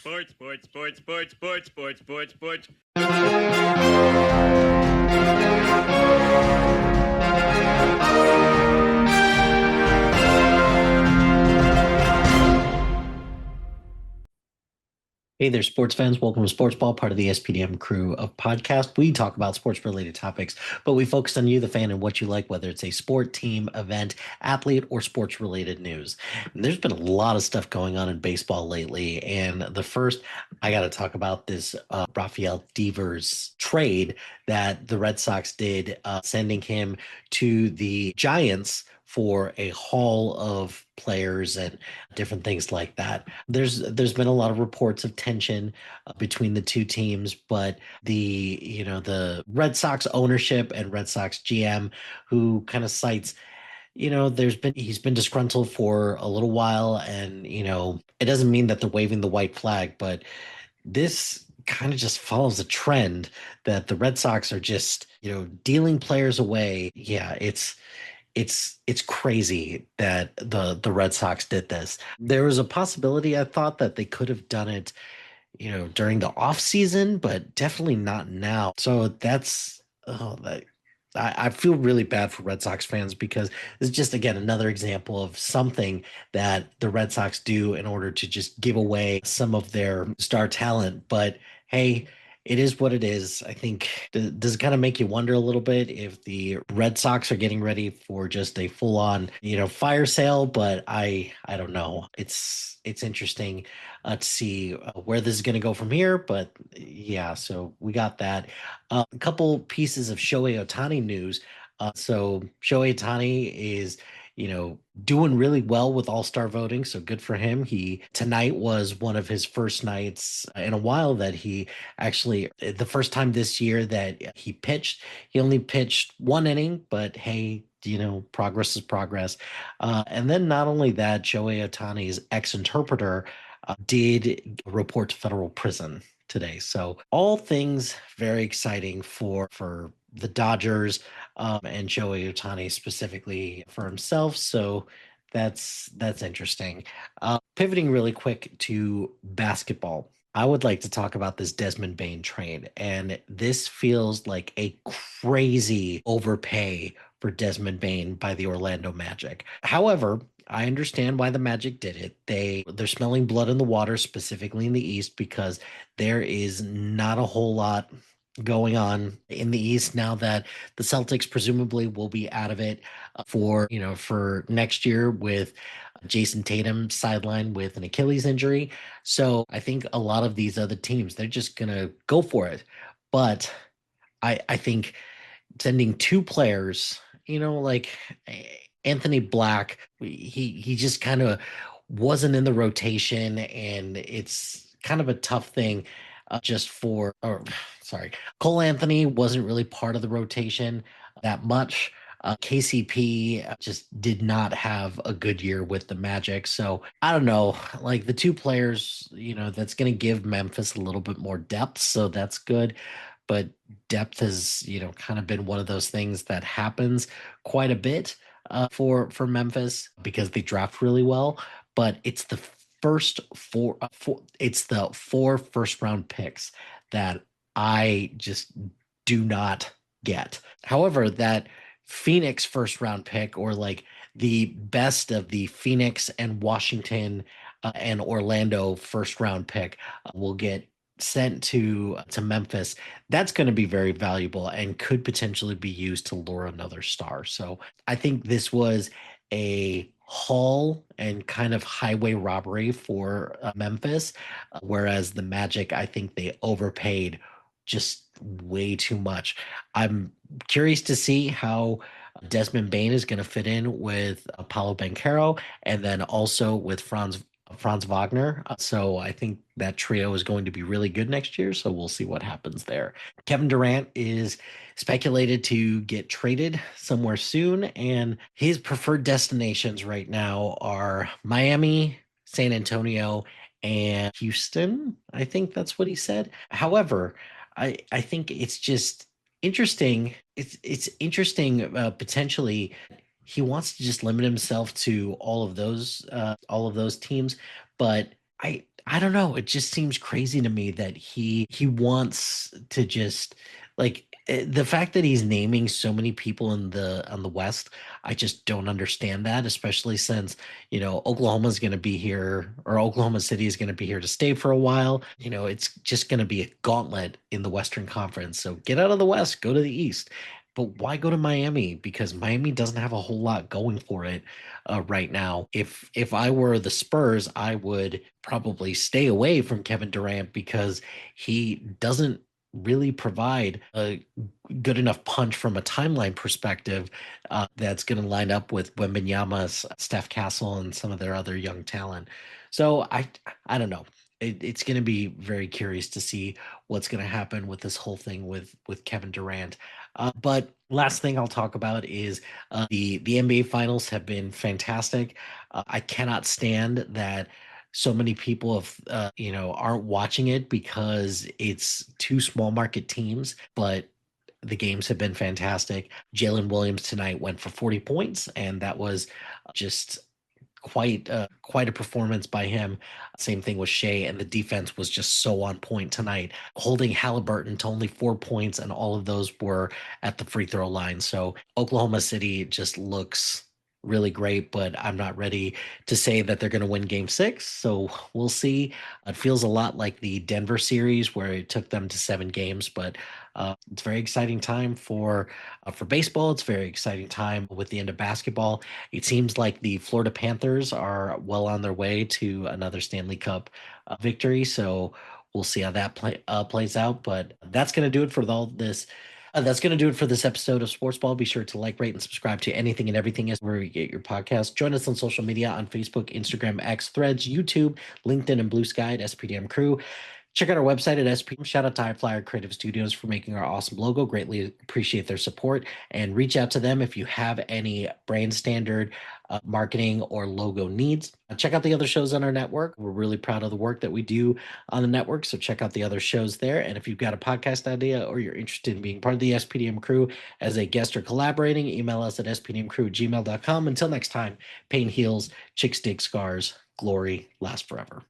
Sports, sports, sports, sports, sports, sports, sports, sports. Hey there, sports fans. Welcome to Sportsball, part of the SPDM crew of podcast. We talk about sports related topics, but we focus on you, the fan, and what you like, whether it's a sport, team, event, athlete, or sports related news. And there's been a lot of stuff going on in baseball lately. And the first, I got to talk about this Rafael Devers trade that the Red Sox did, sending him to the Giants for a haul of players and different things like that. There's been a lot of reports of tension between the two teams, but the Red Sox ownership and Red Sox GM who kind of cites he's been disgruntled for a little while, and it doesn't mean that they're waving the white flag, but this kind of just follows a trend that the Red Sox are just dealing players away. Yeah, it's crazy that the Red Sox did this. There was a possibility, I thought, that they could have done it, during the off season, but definitely not now. So that's oh that I feel really bad for Red Sox fans because it's just again another example of something that the Red Sox do in order to just give away some of their star talent. But hey, it is what it is. I think does it kind of make you wonder a little bit if the Red Sox are getting ready for just a full on, fire sale, but I don't know. It's interesting to see where this is going to go from here, but yeah, so we got that. A couple pieces of Shohei Ohtani news. So Shohei Ohtani is, doing really well with All-Star voting, so good for him. He tonight was one of his first nights in a while that he actually the first time this year that he pitched. He only pitched one inning, but hey, progress is progress. And then not only that, Shohei Ohtani's ex-interpreter did report to federal prison today. So all things very exciting for the Dodgers, and Shohei Ohtani specifically for himself. So that's interesting. Pivoting really quick to basketball. I would like to talk about this Desmond Bane trade, and this feels like a crazy overpay for Desmond Bane by the Orlando Magic. However, I understand why the Magic did it. They're smelling blood in the water, specifically in the East, because there is not a whole lot going on in the East now that the Celtics presumably will be out of it for next year with Jason Tatum sidelined with an Achilles injury. So I think a lot of these other teams they're just gonna go for it. But I think sending two players, like Anthony Black, he just kind of wasn't in the rotation, and it's kind of a tough thing just for, or sorry, Cole Anthony wasn't really part of the rotation that much. KCP just did not have a good year with the Magic. So I don't know, like the two players, that's going to give Memphis a little bit more depth. So that's good. But depth has, kind of been one of those things that happens quite a bit for Memphis because they draft really well. But it's the it's the four first round picks that I just do not get. However, that Phoenix first round pick, or like the best of the Phoenix and Washington and Orlando first round pick, will get sent to Memphis. That's going to be very valuable and could potentially be used to lure another star. So I think this was a haul and kind of highway robbery for Memphis, whereas the Magic, I think they overpaid just way too much. I'm curious to see how Desmond Bane is going to fit in with Apollo Banchero and then also with Franz Wagner. So I think that trio is going to be really good next year. So we'll see what happens there. Kevin Durant is speculated to get traded somewhere soon, and his preferred destinations right now are Miami, San Antonio, and Houston. I think that's what he said. However, I think it's just interesting. It's interesting, potentially he wants to just limit himself to all of those teams, but I don't know. It just seems crazy to me that he wants to just like the fact that he's naming so many people in the on the West. I just don't understand that, especially since Oklahoma's going to be here, or Oklahoma City is going to be here to stay for a while. It's just going to be a gauntlet in the Western Conference. So get out of the West, go to the East. But why go to Miami? Because Miami doesn't have a whole lot going for it right now. If I were the Spurs, I would probably stay away from Kevin Durant because he doesn't really provide a good enough punch from a timeline perspective that's going to line up with Wembanyama's, Steph Castle, and some of their other young talent. So I don't know. It's going to be very curious to see what's going to happen with this whole thing with Kevin Durant. But last thing I'll talk about is the NBA finals have been fantastic. I cannot stand that so many people aren't watching it because it's two small market teams, but the games have been fantastic. Jalen Williams tonight went for 40 points, and that was just quite a performance by him. Same thing with Shea, and the defense was just so on point tonight, holding Halliburton to only 4 points, and all of those were at the free throw line. So Oklahoma City just looks really great, but I'm not ready to say that they're going to win game 6. So we'll see. It feels a lot like the Denver series where it took them to 7 games, but it's a very exciting time for baseball. It's a very exciting time with the end of basketball. It seems like the Florida Panthers are well on their way to another Stanley Cup victory. So we'll see how that plays out. But that's going to do it for all this. That's going to do it for this episode of Sportsball. Be sure to like, rate, and subscribe to anything and everything as where you get your podcast. Join us on social media on Facebook, Instagram, X, Threads, YouTube, LinkedIn, and Blue Sky at SPDM Crew. Check out our website at SPDM. Shout out to High Flyer Creative Studios for making our awesome logo. Greatly appreciate their support. And reach out to them if you have any brand standard marketing or logo needs. Check out the other shows on our network. We're really proud of the work that we do on the network. So check out the other shows there. And if you've got a podcast idea or you're interested in being part of the SPDM crew as a guest or collaborating, email us at spdmcrew@gmail.com. Until next time, pain heals, chicks dig scars, glory lasts forever.